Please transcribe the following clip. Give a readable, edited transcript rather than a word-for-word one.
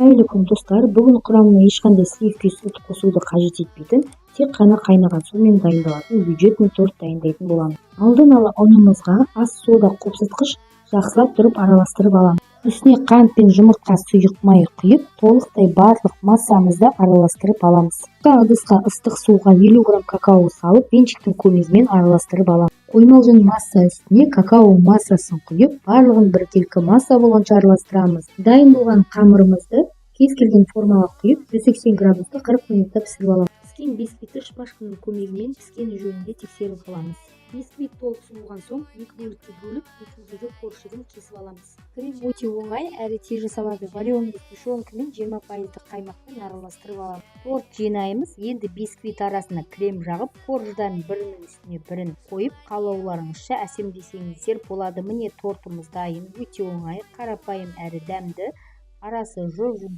Қайырлы күн достар, бүгін құрамына ешқандай сливки сүт қосуды қажет етпейтін, тек қана қайнаған сумен дайындалатын бюджетный торт дайындайтын боламыз. Алдын ала ұнымызға ас сода қопсытқыш жақсылап тұрып араластырып аламыз. Үстіне қант пен жұмыртқа сұйық май құйып, толықтай барлық массамызды араластырып аламыз. Ыдысқа ыстық суға 50 грамм какао салып, венчиктің көмегімен араластырып аламыз. Қоймалжың масса үстіне какао массасын құйып, барлығын біркелкі масса болғанша араластырамыз. Дайын болған қамырымызды кез келген формаға құйып, 180 градуста 40 минутта пісіріп аламыз. Піскен бисквитті шпажканың көмегімен піскені жөнінде тексеріп аламыз. Бисквит толық суылған соң, екі бөлікке бөліп, екеудегі қоршығын кесіп аламыз. Крем өте оңай әрі тез жасалады. Вареный сгущенкамен 20% қаймақпен араластырып аламыз. Торт жинаймыз. Енді бисквит арасына крем жағып, қоржыдан бірінің үстіне бірін қойып, қалауларыңызша әсемдесеңіздер болады. Міне тортымыз дайын. Өте оңай, қарапайым әрі дәмді. Арасы